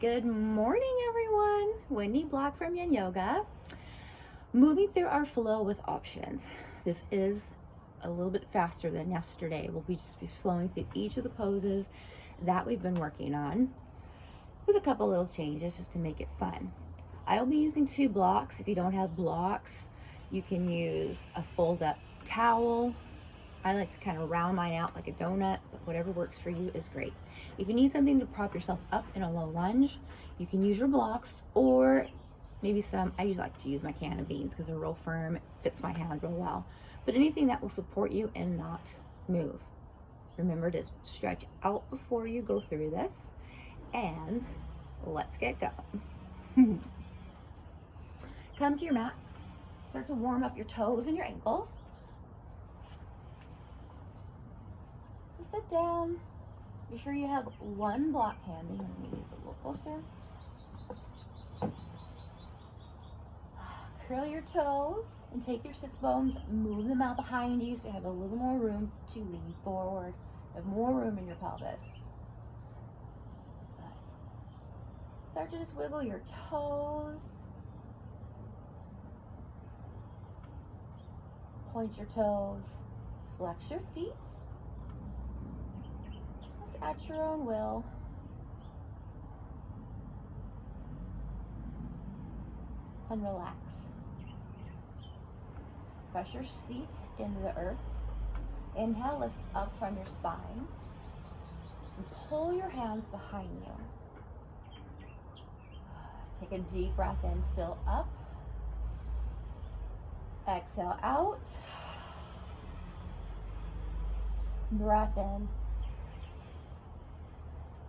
Good morning, everyone. Wendy Block from Yin Yoga. Moving through our flow with options. This is a little bit faster than yesterday. We'll just be flowing through each of the poses that we've been working on with a couple little changes just to make it fun. I'll be using 2 blocks. If you don't have blocks, you can use a fold up towel. I like to kind of round mine out like a donut, but whatever works for you is great. If you need something to prop yourself up in a low lunge, you can use your blocks, or maybe I usually like to use my can of beans because they're real firm, it fits my hand real well. But anything that will support you and not move. Remember to stretch out before you go through this, and let's get going. Come to your mat, start to warm up your toes and your ankles. Sit down. Be sure you have one block handy. Let me use a little closer. Curl your toes and take your sits bones, move them out behind you so you have a little more room to lean forward. You have more room in your pelvis. Start to just wiggle your toes. Point your toes. Flex your feet. At your own will. And relax. Press your seat into the earth. Inhale, lift up from your spine. And pull your hands behind you. Take a deep breath in, fill up. Exhale out. Breath in.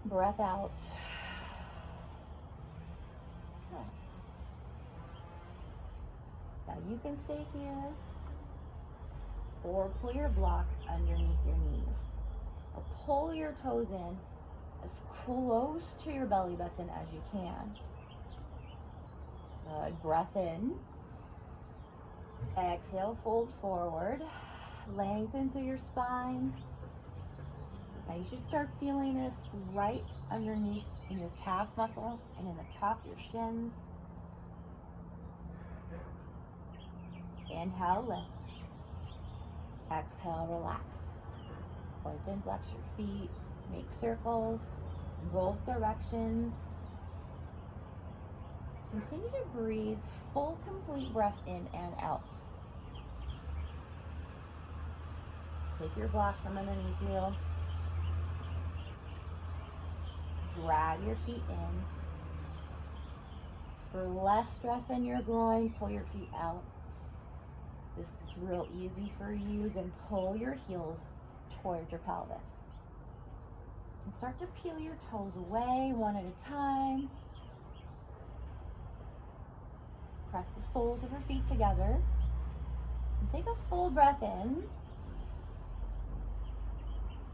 Breath out. Good. Now you can stay here or pull your block underneath your knees. Or pull your toes in as close to your belly button as you can. Good. Breath in. Exhale, fold forward. Lengthen through your spine. Now you should start feeling this right underneath in your calf muscles and in the top of your shins. Inhale, lift. Exhale, relax. Point and flex your feet. Make circles in both directions. Continue to breathe full, complete breaths in and out. Take your block from underneath you. Drag your feet in. For less stress in your groin, pull your feet out. This is real easy for you. Then pull your heels towards your pelvis. And start to peel your toes away one at a time. Press the soles of your feet together. And take a full breath in.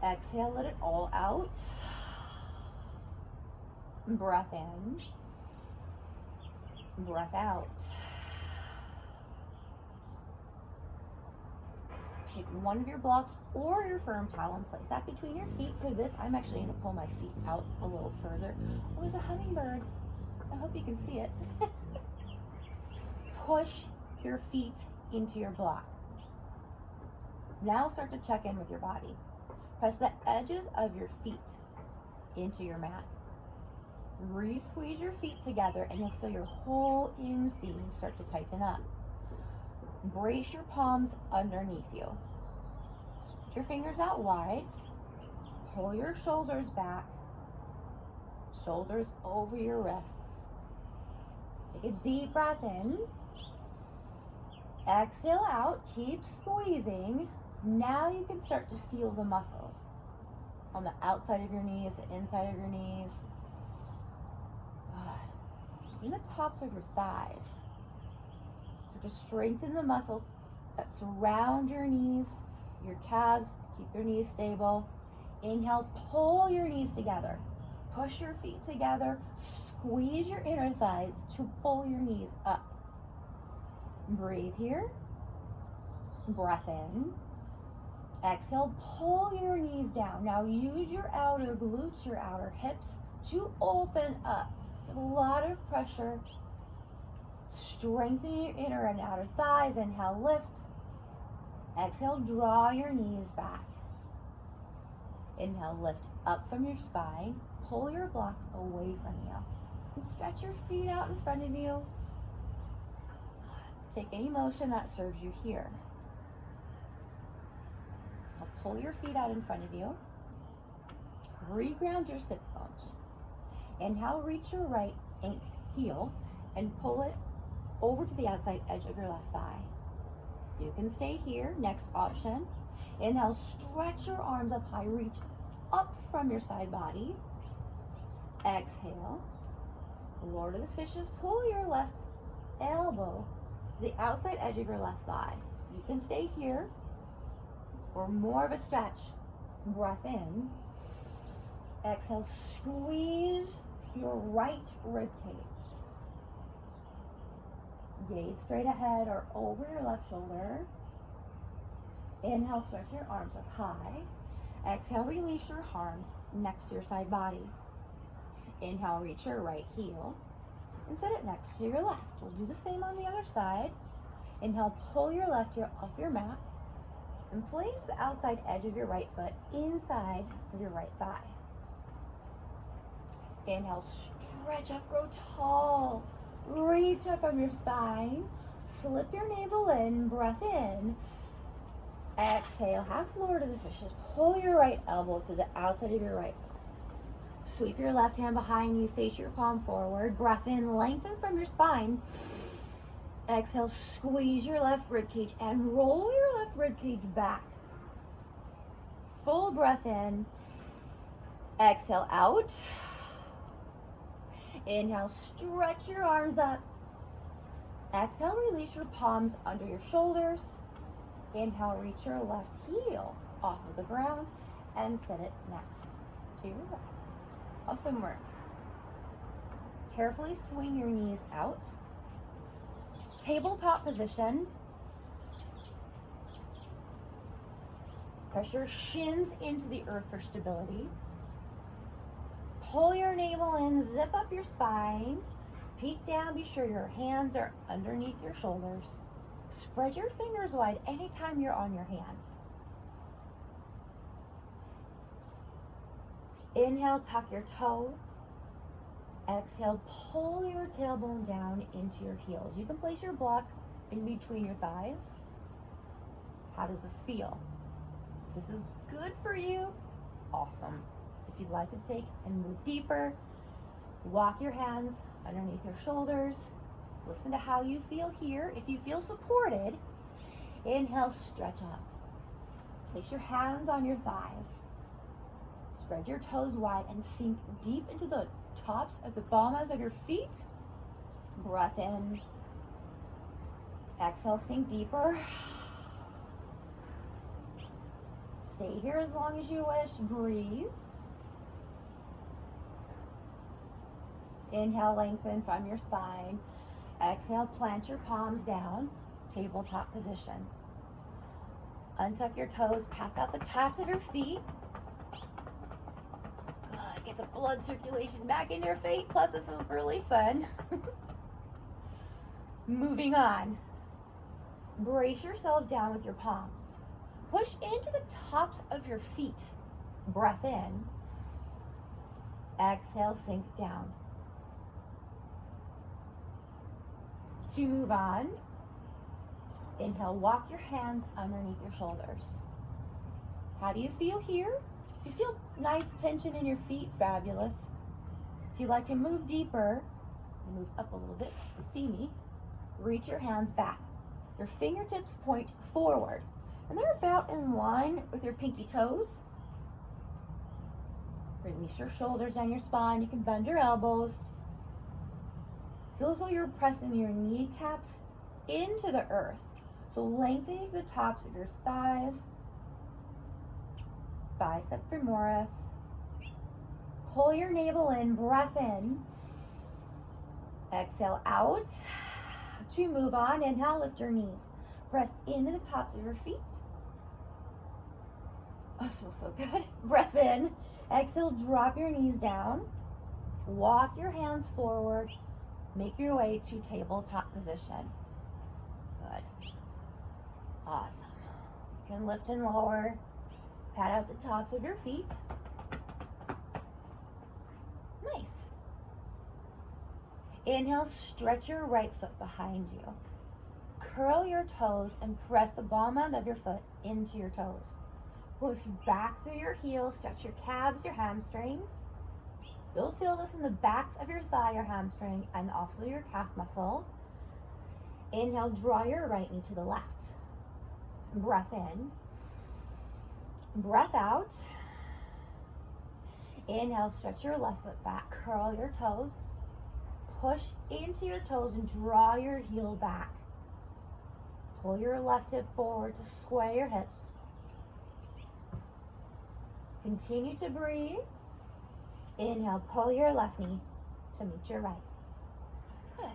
Exhale, let it all out. Breath in, breath out. Take one of your blocks or your firm towel and place that between your feet. For this, I'm actually going to pull my feet out a little further. Oh, there's a hummingbird. I hope you can see it. Push your feet into your block. Now start to check in with your body. Press the edges of your feet into your mat. Re-squeeze your feet together and you'll feel your whole inseam start to tighten up. Brace your palms underneath you. Spread your fingers out wide. Pull your shoulders back. Shoulders over your wrists. Take a deep breath in. Exhale out. Keep squeezing. Now you can start to feel the muscles on the outside of your knees, the inside of your knees. In the tops of your thighs. So just strengthen the muscles that surround your knees, your calves, keep your knees stable. Inhale, pull your knees together. Push your feet together. Squeeze your inner thighs to pull your knees up. Breathe here. Breath in. Exhale, pull your knees down. Now use your outer glutes, your outer hips to open up. A lot of pressure. Strengthen your inner and outer thighs. Inhale, lift. Exhale, draw your knees back. Inhale, lift up from your spine. Pull your block away from you. And stretch your feet out in front of you. Take any motion that serves you here. Now pull your feet out in front of you. Reground your sit bones. Inhale, reach your right heel and pull it over to the outside edge of your left thigh. You can stay here. Next option. Inhale, stretch your arms up high, reach up from your side body. Exhale, Lord of the Fishes, pull your left elbow to the outside edge of your left thigh. You can stay here for more of a stretch. Breath in. Exhale, squeeze your right rib cage. Gaze straight ahead or over your left shoulder. Inhale, stretch your arms up high. Exhale, release your arms next to your side body. Inhale, reach your right heel and set it next to your left. We'll do the same on the other side. Inhale, pull your left heel off your mat and place the outside edge of your right foot inside of your right thigh. Inhale, stretch up, grow tall. Reach up from your spine. Slip your navel in, breath in. Exhale, half Lord of the Fishes. Pull your right elbow to the outside of your right thigh. Sweep your left hand behind you, face your palm forward. Breath in, lengthen from your spine. Exhale, squeeze your left rib cage and roll your left rib cage back. Full breath in. Exhale, out. Inhale, stretch your arms up. Exhale, release your palms under your shoulders. Inhale, reach your left heel off of the ground and set it next to your right. Awesome work. Carefully swing your knees out. Tabletop position. Press your shins into the earth for stability. Pull your navel in, zip up your spine. Peek down, be sure your hands are underneath your shoulders. Spread your fingers wide anytime you're on your hands. Inhale, tuck your toes. Exhale, pull your tailbone down into your heels. You can place your block in between your thighs. How does this feel? If this is good for you, awesome. If you'd like to take and move deeper, walk your hands underneath your shoulders. Listen to how you feel here. If you feel supported, inhale, stretch up. Place your hands on your thighs. Spread your toes wide and sink deep into the tops of the palms of your feet. Breath in. Exhale, sink deeper. Stay here as long as you wish. Breathe. Inhale, lengthen from your spine. Exhale, plant your palms down, tabletop position. Untuck your toes, pass out the tops of your feet. Good. Get the blood circulation back in your feet, plus this is really fun. Moving on. Brace yourself down with your palms. Push into the tops of your feet. Breath in. Exhale, sink down. To move on, inhale, walk your hands underneath your shoulders. How do you feel here? If you feel nice tension in your feet, fabulous. If you'd like to move deeper, move up a little bit, you can see me. Reach your hands back. Your fingertips point forward, and they're about in line with your pinky toes. Release your shoulders down your spine. You can bend your elbows. Feel as though you're pressing your kneecaps into the earth. So lengthening the tops of your thighs, bicep femoris. Pull your navel in, breath in. Exhale out. To move on, inhale, lift your knees. Press into the tops of your feet. Oh, this feels so good. Breath in. Exhale, drop your knees down. Walk your hands forward. Make your way to tabletop position. Good. Awesome. You can lift and lower. Pat out the tops of your feet. Nice. Inhale, stretch your right foot behind you. Curl your toes and press the bottom end of your foot into your toes. Push back through your heels, stretch your calves, your hamstrings. You'll feel this in the backs of your thigh, your hamstring, and also your calf muscle. Inhale, draw your right knee to the left. Breath in. Breath out. Inhale, stretch your left foot back, curl your toes. Push into your toes and draw your heel back. Pull your left hip forward to square your hips. Continue to breathe. Inhale, pull your left knee to meet your right. Good.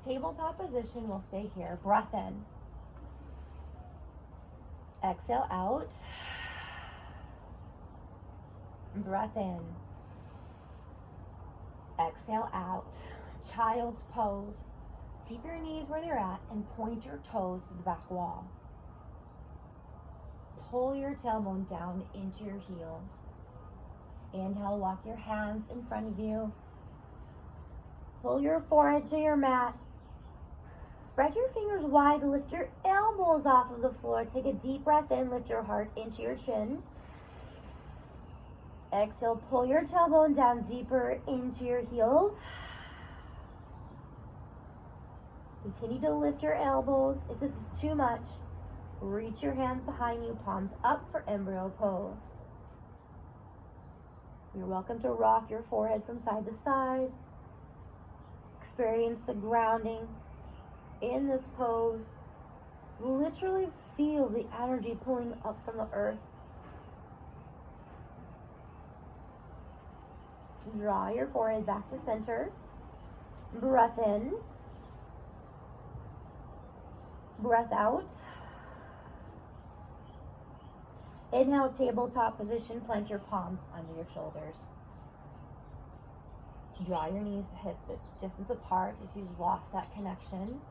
Tabletop position, we'll stay here. Breath in. Exhale out. Breath in. Exhale out. Child's pose. Keep your knees where they're at and point your toes to the back wall. Pull your tailbone down into your heels. Inhale, walk your hands in front of you. Pull your forehead to your mat. Spread your fingers wide, lift your elbows off of the floor. Take a deep breath in, lift your heart into your chin. Exhale, pull your tailbone down deeper into your heels. Continue to lift your elbows. If this is too much, reach your hands behind you, palms up for embryo pose. You're welcome to rock your forehead from side to side. Experience the grounding in this pose. Literally feel the energy pulling up from the earth. Draw your forehead back to center. Breath in. Breath out. Inhale, tabletop position. Plant your palms under your shoulders. Draw your knees hip distance apart if you've lost that connection.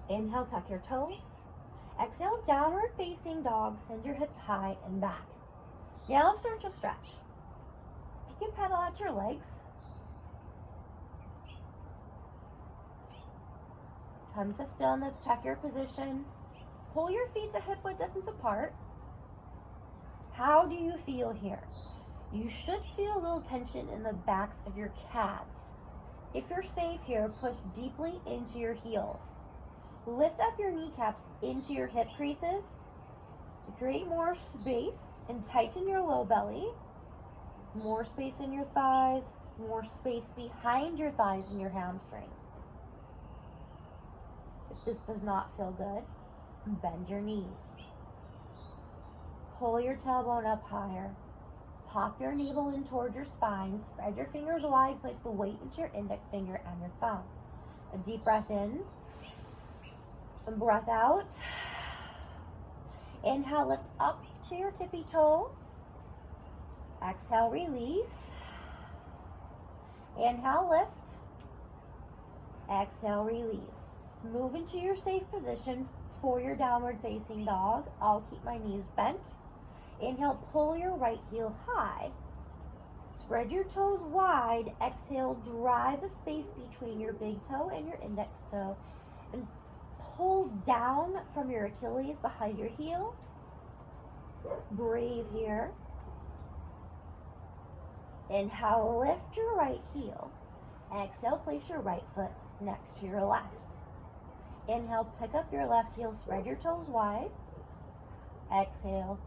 Inhale, tuck your toes. Exhale, downward facing dog. Send your hips high and back. Now let's start to stretch. You can pedal out your legs. Come to stillness, check your position. Pull your feet to hip width distance apart. How do you feel here? You should feel a little tension in the backs of your calves. If you're safe here, push deeply into your heels. Lift up your kneecaps into your hip creases. Create more space and tighten your low belly. More space in your thighs, more space behind your thighs and your hamstrings. If this does not feel good, bend your knees. Pull your tailbone up higher. Pop your navel in towards your spine. Spread your fingers wide. Place the weight into your index finger and your thumb. A deep breath in. And breath out. Inhale, lift up to your tippy toes. Exhale, release. Inhale, lift. Exhale, release. Move into your safe position for your downward facing dog. I'll keep my knees bent. Inhale, pull your right heel high. Spread your toes wide. Exhale, drive the space between your big toe and your index toe. And pull down from your Achilles behind your heel. Breathe here. Inhale, lift your right heel. Exhale, place your right foot next to your left. Inhale, pick up your left heel, spread your toes wide. Exhale,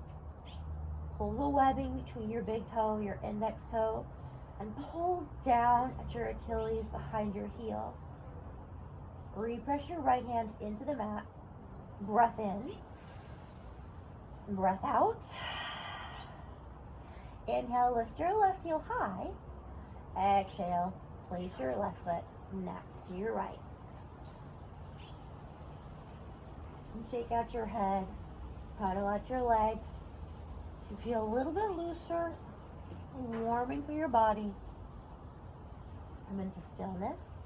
pull the webbing between your big toe, your index toe, and pull down at your Achilles behind your heel. Repress your right hand into the mat. Breath in. Breath out. Inhale, lift your left heel high. Exhale, place your left foot next to your right. And shake out your head, paddle out your legs. You feel a little bit looser, warming through your body. Come into stillness.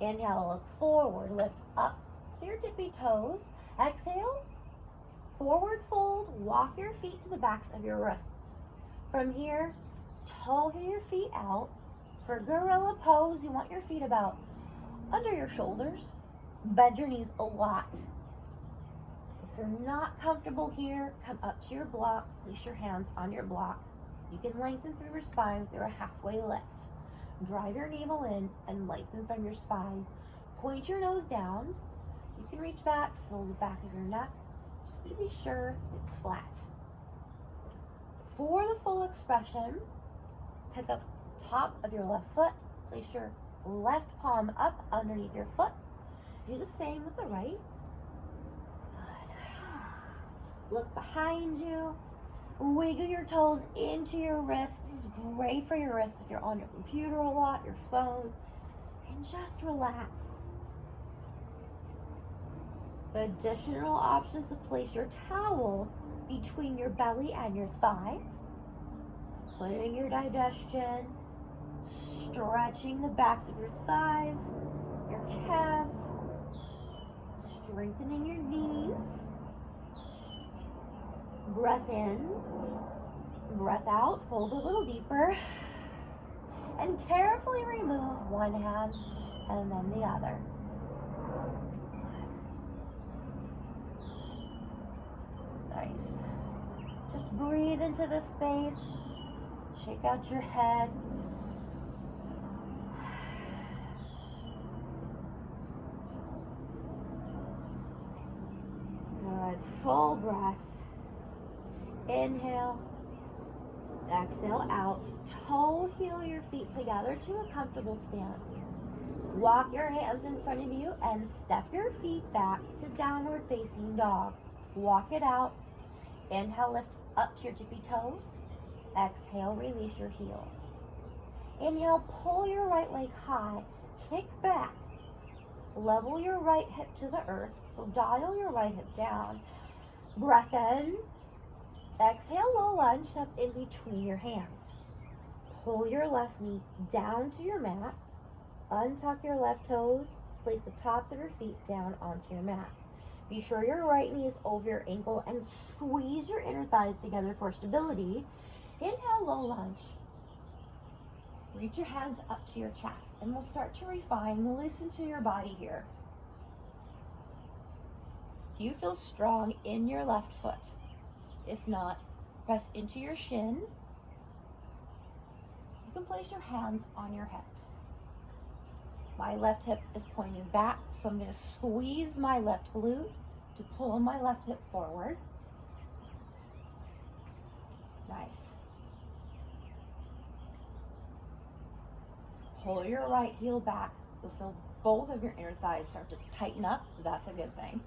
Inhale, look forward, lift up to your tippy toes. Exhale, forward fold, walk your feet to the backs of your wrists. From here, toe your feet out. For gorilla pose, you want your feet about under your shoulders. Bend your knees a lot. If you're not comfortable here, come up to your block. Place your hands on your block. You can lengthen through your spine through a halfway lift. Drive your navel in and lengthen from your spine. Point your nose down. You can reach back, feel the back of your neck. Just be sure it's flat. For the full expression, pick up top of your left foot. Place your left palm up underneath your foot. Do the same with the right. Good. Look behind you. Wiggle your toes into your wrists. This is great for your wrists if you're on your computer a lot, your phone. And just relax. Additional options to place your towel between your belly and your thighs. Clearing your digestion. Stretching the backs of your thighs, your calves. Strengthening your knees. Breath in, breath out, fold a little deeper, and carefully remove one hand and then the other. Nice. Just breathe into this space, shake out your head. Good, full breath. Inhale, exhale out. Toe heel your feet together to a comfortable stance. Walk your hands in front of you and step your feet back to downward facing dog. Walk it out. Inhale, lift up to your tippy toes. Exhale, release your heels. Inhale, pull your right leg high. Kick back. Level your right hip to the earth. So dial your right hip down. Breath in. Exhale, low lunge, step in between your hands. Pull your left knee down to your mat. Untuck your left toes. Place the tops of your feet down onto your mat. Be sure your right knee is over your ankle and squeeze your inner thighs together for stability. Inhale, low lunge. Reach your hands up to your chest and we'll start to refine. Listen to your body here. Do you feel strong in your left foot? If not, press into your shin. You can place your hands on your hips. My left hip is pointing back, so I'm going to squeeze my left glute to pull my left hip forward. Nice. Pull your right heel back. You'll feel both of your inner thighs start to tighten up. That's a good thing.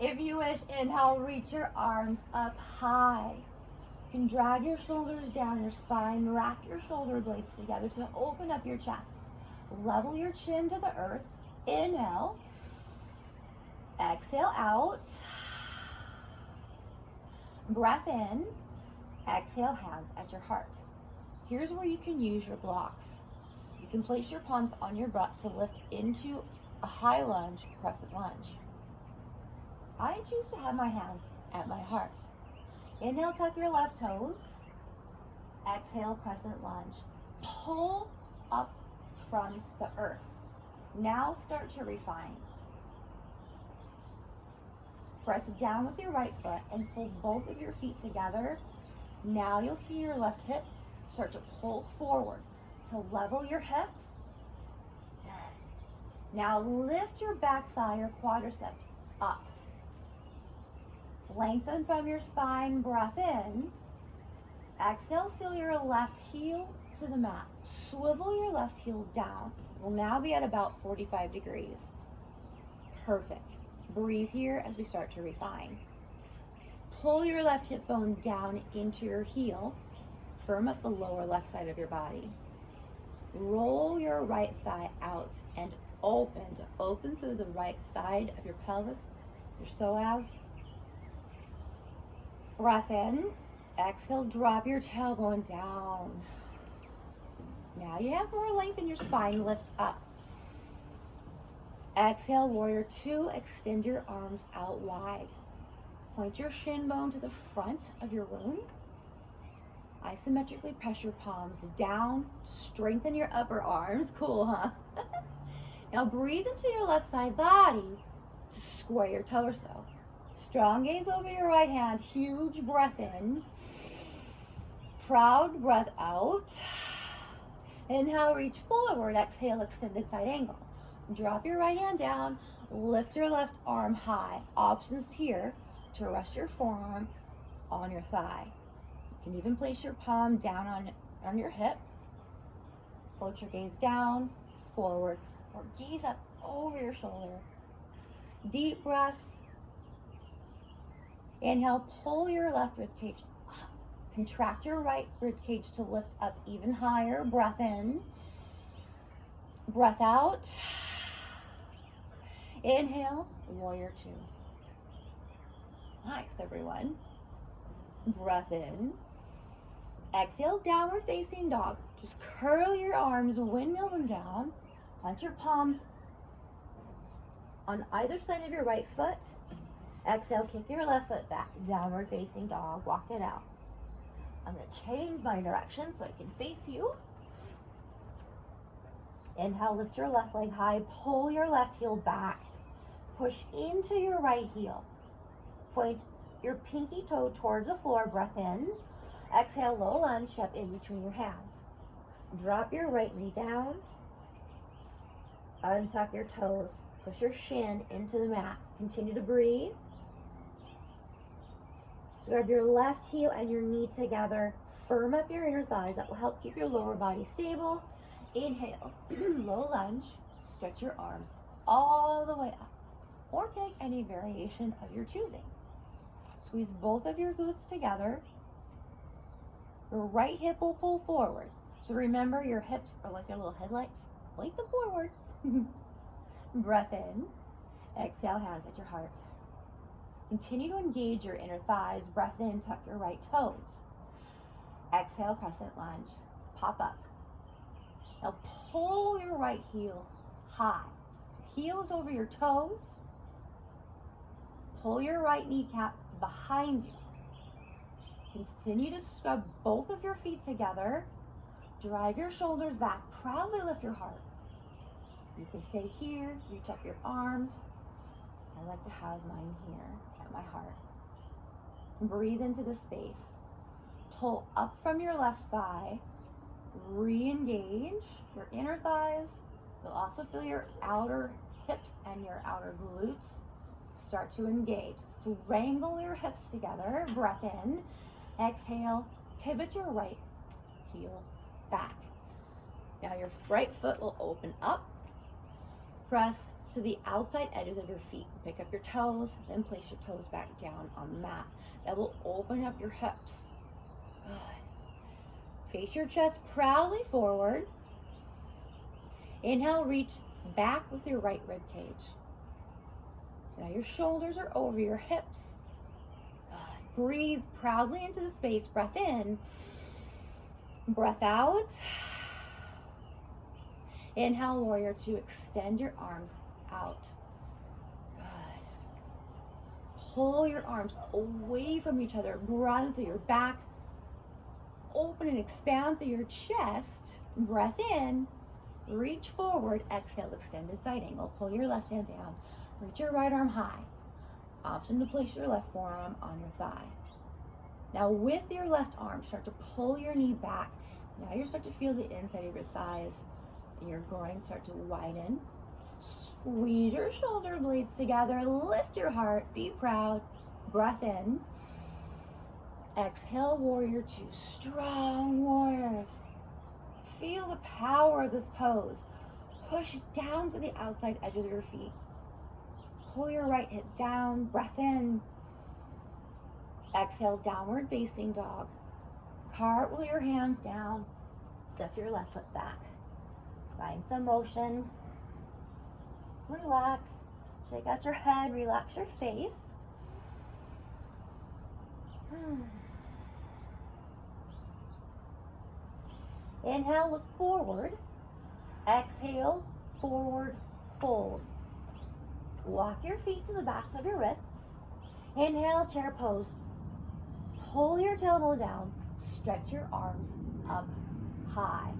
If you wish, inhale, reach your arms up high. You can drag your shoulders down your spine, wrap your shoulder blades together to open up your chest. Level your chin to the earth. Inhale. Exhale out. Breath in. Exhale, hands at your heart. Here's where you can use your blocks. You can place your palms on your butt to lift into a high lunge, crescent lunge. I choose to have my hands at my heart. Inhale, tuck your left toes. Exhale, crescent lunge. Pull up from the earth. Now start to refine. Press down with your right foot and pull both of your feet together. Now you'll see your left hip start to pull forward. So level your hips. Now lift your back thigh or quadricep up. Lengthen from your spine, breath in. Exhale, seal your left heel to the mat. Swivel your left heel down. We'll now be at about 45 degrees. Perfect. Breathe here as we start to refine. Pull your left hip bone down into your heel. Firm up the lower left side of your body. Roll your right thigh out and open to open through the right side of your pelvis, your psoas. Breath in. Exhale, drop your tailbone down. Now you have more length in your spine. Lift up. Exhale, warrior two. Extend your arms out wide. Point your shin bone to the front of your room. Isometrically press your palms down. Strengthen your upper arms. Cool, huh? Now breathe into your left side body to square your torso. Strong gaze over your right hand. Huge breath in. Proud breath out. Inhale, reach forward. Exhale, extended side angle. Drop your right hand down. Lift your left arm high. Options here to rest your forearm on your thigh. You can even place your palm down on your hip. Float your gaze down, forward, or gaze up over your shoulder. Deep breaths. Inhale, pull your left rib cage up. Contract your right rib cage to lift up even higher. Breath in. Breath out. Inhale, warrior two. Nice, everyone. Breath in. Exhale, downward facing dog. Just curl your arms, windmill them down. Plant your palms on either side of your right foot. Exhale, kick your left foot back. Downward facing dog. Walk it out. I'm going to change my direction so I can face you. Inhale, lift your left leg high. Pull your left heel back. Push into your right heel. Point your pinky toe towards the floor. Breath in. Exhale, low lunge, step in between your hands. Drop your right knee down. Untuck your toes. Push your shin into the mat. Continue to breathe. So grab your left heel and your knee together. Firm up your inner thighs. That will help keep your lower body stable. Inhale, low lunge. Stretch your arms all the way up. Or take any variation of your choosing. Squeeze both of your glutes together. Your right hip will pull forward. So remember, your hips are like your little headlights. Point them forward. Breath in. Exhale, hands at your heart. Continue to engage your inner thighs. Breath in, tuck your right toes. Exhale, crescent lunge. Pop up. Now pull your right heel high. Heels over your toes. Pull your right kneecap behind you. Continue to scrub both of your feet together. Drive your shoulders back. Proudly lift your heart. You can stay here. Reach up your arms. I like to have mine here at my heart. Breathe into the space. Pull up from your left thigh. Re-engage your inner thighs. You'll also feel your outer hips and your outer glutes start to engage. So wrangle your hips together. Breath in. Exhale. Pivot your right heel back. Now your right foot will open up. Press to the outside edges of your feet. Pick up your toes, then place your toes back down on the mat. That will open up your hips. Good. Face your chest proudly forward. Inhale, reach back with your right rib cage. So now your shoulders are over your hips. Good. Breathe proudly into the space. Breath in. Breath out. Inhale, warrior two. Extend your arms out. Good. Pull your arms away from each other. Broaden through your back. Open and expand through your chest. Breath in. Reach forward. Exhale, extended side angle. Pull your left hand down. Reach your right arm high. Option to place your left forearm on your thigh. Now with your left arm, start to pull your knee back. Now you start to feel the inside of your thighs and your groin start to widen. Squeeze your shoulder blades together. Lift your heart. Be proud. Breath in. Exhale, warrior two. Strong warriors. Feel the power of this pose. Push down to the outside edges of your feet. Pull your right hip down. Breath in. Exhale, downward facing dog. Cartwheel your hands down. Step your left foot back. Find some motion. Relax. Shake out your head. Relax your face. Inhale, look forward. Exhale, forward fold. Walk your feet to the backs of your wrists. Inhale, chair pose. Pull your tailbone down. Stretch your arms up high.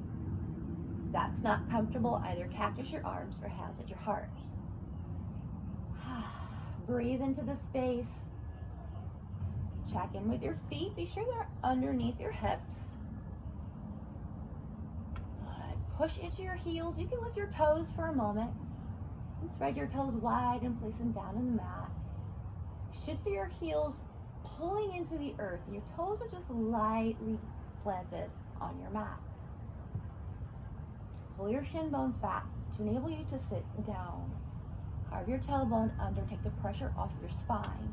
If that's not comfortable, either cactus your arms or hands at your heart. Breathe into the space. Check in with your feet. Be sure they're underneath your hips. Good. Push into your heels. You can lift your toes for a moment. And spread your toes wide and place them down in the mat. You should feel your heels pulling into the earth. And your toes are just lightly planted on your mat. Pull your shin bones back to enable you to sit down. Carve your tailbone under. Take the pressure off your spine.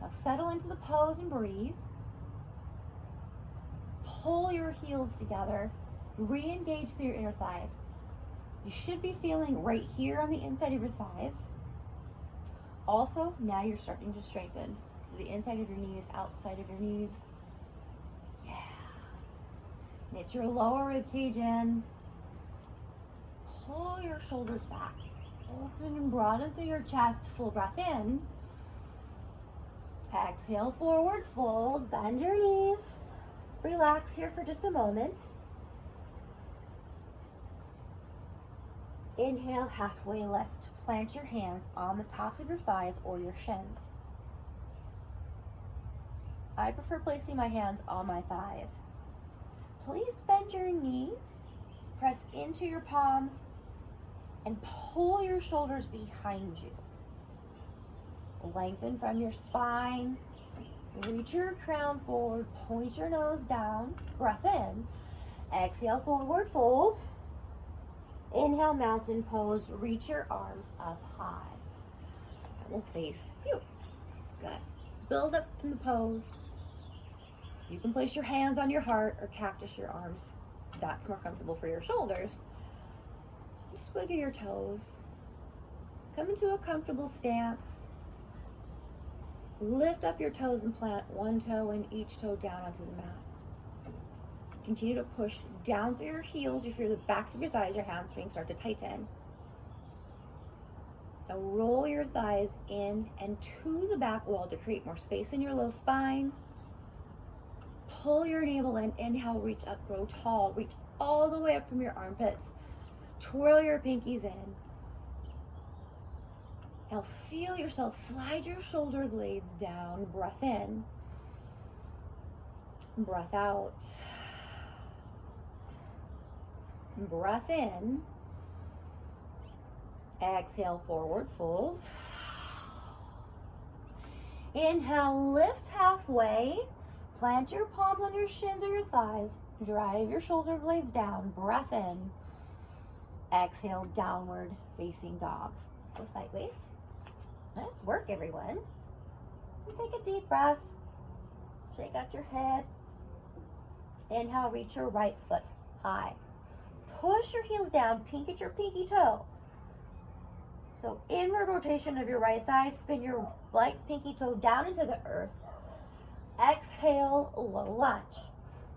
Now settle into the pose and breathe. Pull your heels together. Re-engage through your inner thighs. You should be feeling right here on the inside of your thighs. Also, now you're starting to strengthen the inside of your knees, outside of your knees. Yeah. Knit your lower rib cage in. Pull your shoulders back. Open and broaden through your chest. Full breath in. Exhale, forward fold, bend your knees. Relax here for just a moment. Inhale, halfway lift. Plant your hands on the tops of your thighs or your shins. I prefer placing my hands on my thighs. Please bend your knees, press into your palms, and pull your shoulders behind you. Lengthen from your spine. Reach your crown forward. Point your nose down. Breath in. Exhale, forward fold. Inhale, mountain pose. Reach your arms up high. We'll face you. Good. Build up from the pose. You can place your hands on your heart or cactus your arms. That's more comfortable for your shoulders. Just wiggle your toes. Come into a comfortable stance. Lift up your toes and plant one toe and each toe down onto the mat. Continue to push down through your heels. You feel the backs of your thighs, your hamstrings start to tighten. Now roll your thighs in and to the back wall to create more space in your low spine. Pull your navel in. Inhale, reach up, grow tall. Reach all the way up from your armpits. Twirl your pinkies in. Now feel yourself slide your shoulder blades down. Breath in. Breath out. Breath in. Exhale, forward fold. Inhale, lift halfway. Plant your palms on your shins or your thighs. Drive your shoulder blades down. Breath in. Exhale, downward facing dog. Go sideways. Nice work, everyone. And take a deep breath. Shake out your head. Inhale, reach your right foot high. Push your heels down, peek at your pinky toe. So inward rotation of your right thigh, spin your right pinky toe down into the earth. Exhale, low lunge.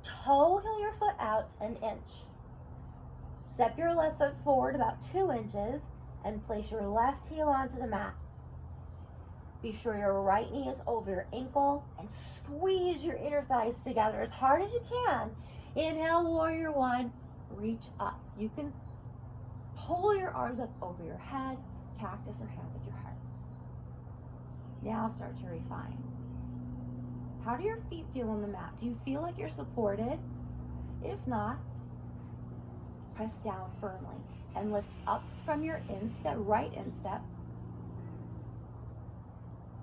Toe heel your foot out an inch. Step your left foot forward about 2 inches and place your left heel onto the mat. Be sure your right knee is over your ankle and squeeze your inner thighs together as hard as you can. Inhale, warrior one, reach up. You can pull your arms up over your head, cactus or hands at your heart. Now start to refine. How do your feet feel on the mat? Do you feel like you're supported? If not, press down firmly and lift up from your instep, right instep.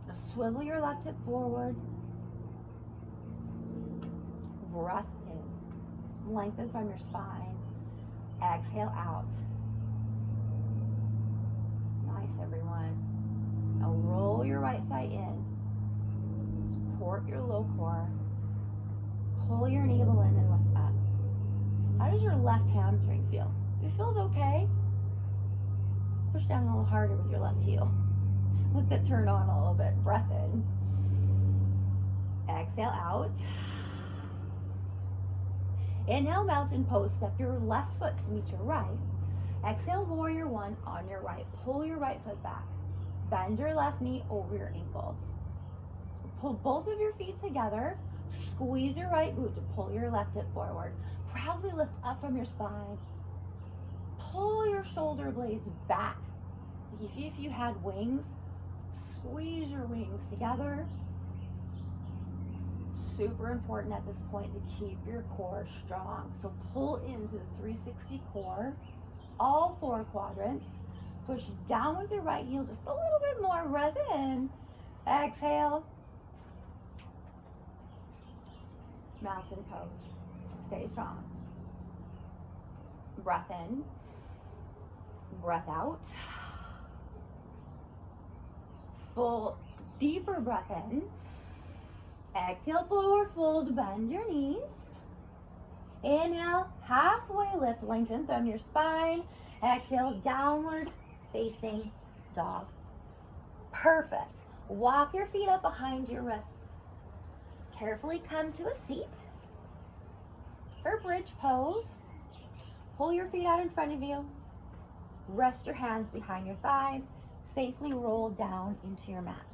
Now swivel your left hip forward. Breath in. Lengthen from your spine. Exhale out. Nice, everyone. Now roll your right thigh in. Support your low core. Pull your navel in and lift up. How does your left hamstring feel? If it feels okay, push down a little harder with your left heel. Let that turn on a little bit. Breath in. Exhale out. Inhale, mountain pose. Step your left foot to meet your right. Exhale, warrior one on your right. Pull your right foot back. Bend your left knee over your ankles. Pull both of your feet together. Squeeze your right glute to pull your left hip forward. Proudly lift up from your spine. Pull your shoulder blades back. If you had wings, squeeze your wings together. Super important at this point to keep your core strong. So pull into the 360 core, all 4 quadrants. Push down with your right heel just a little bit more. Breath in. Exhale. Mountain pose. Stay strong. Breath in. Breath out. Full, deeper breath in. Exhale, forward fold, bend your knees. Inhale, halfway lift, lengthen from your spine. Exhale, downward facing dog. Perfect. Walk your feet up behind your wrists. Carefully come to a seat. For bridge pose, pull your feet out in front of you. Rest your hands behind your thighs. Safely roll down into your mat.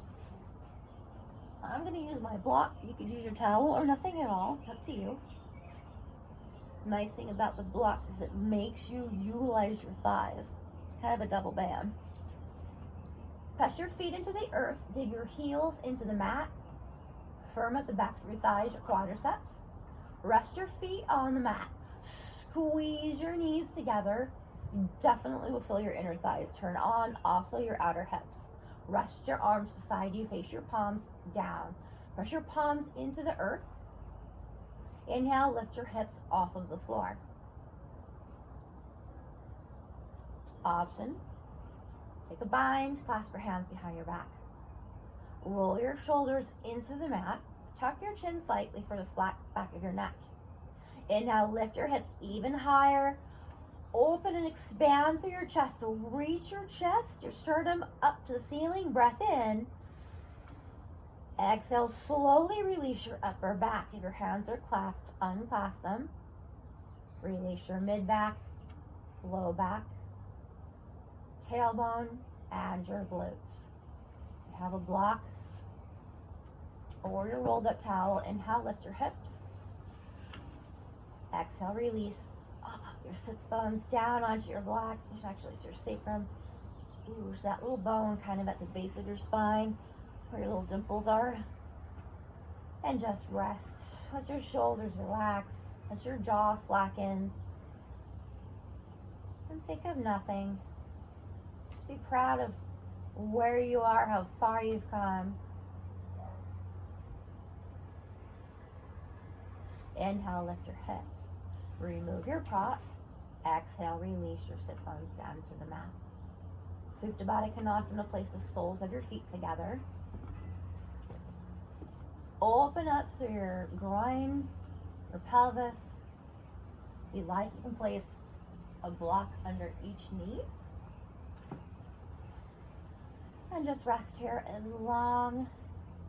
I'm going to use my block. You could use your towel or nothing at all. It's up to you. Nice thing about the block is it makes you utilize your thighs. Kind of a double bam. Press your feet into the earth. Dig your heels into the mat. Firm up the backs of your thighs, your quadriceps. Rest your feet on the mat. Squeeze your knees together. You definitely will feel your inner thighs turn on, also your outer hips. Rest your arms beside you, face your palms down. Press your palms into the earth. Inhale, lift your hips off of the floor. Option, take a bind, clasp your hands behind your back. Roll your shoulders into the mat. Tuck your chin slightly for the flat back of your neck. Inhale, lift your hips even higher. Open and expand through your chest. So reach your chest, your sternum up to the ceiling. Breath in. Exhale, slowly release your upper back. If your hands are clasped, unclasp them. Release your mid back, low back, tailbone, and your glutes. You have a block or your rolled up towel. Inhale, lift your hips. Exhale, release your sits bones down onto your block. Which actually is your sacrum. Ooh, there's that little bone kind of at the base of your spine where your little dimples are. And just rest. Let your shoulders relax. Let your jaw slacken. And think of nothing. Just be proud of where you are, how far you've come. Inhale, lift your hips. Remove your prop. Exhale, release your sit bones down to the mat. Supta Baddha Konasana, place the soles of your feet together. Open up through your groin, your pelvis. If you like, you can place a block under each knee. And just rest here as long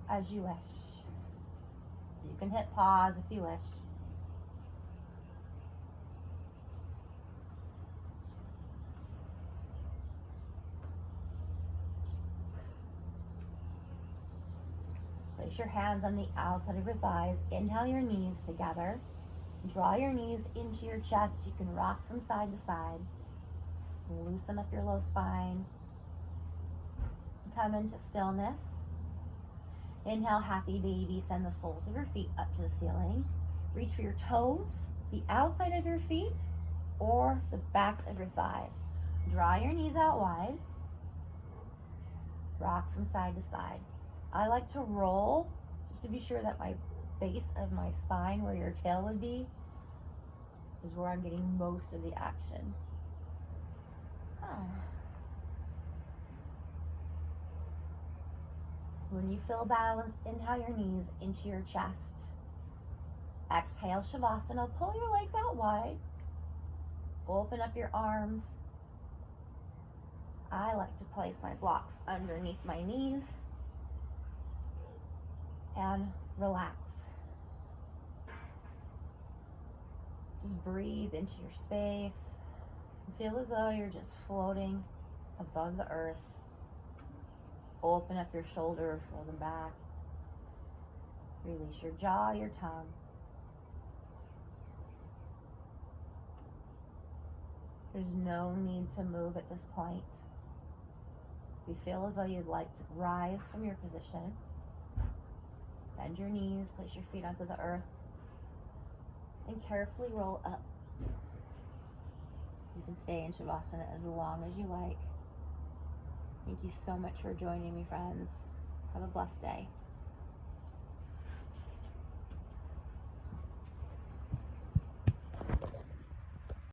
as you wish. You can hit pause if you wish. Place your hands on the outside of your thighs. Inhale your knees together. Draw your knees into your chest. You can rock from side to side. Loosen up your low spine. Come into stillness. Inhale, happy baby. Send the soles of your feet up to the ceiling. Reach for your toes, the outside of your feet, or the backs of your thighs. Draw your knees out wide. Rock from side to side. I like to roll just to be sure that my base of my spine, where your tail would be, is where I'm getting most of the action. When you feel balanced, inhale your knees into your chest. Exhale, Shavasana. Pull your legs out wide. Open up your arms. I like to place my blocks underneath my knees and relax. Just breathe into your space. Feel as though you're just floating above the earth. Open up your shoulders, roll them back. Release your jaw, your tongue. There's no need to move at this point. You feel as though you'd like to rise from your position. Bend your knees, place your feet onto the earth, and carefully roll up. You can stay in Shavasana as long as you like. Thank you so much for joining me, friends. Have a blessed day.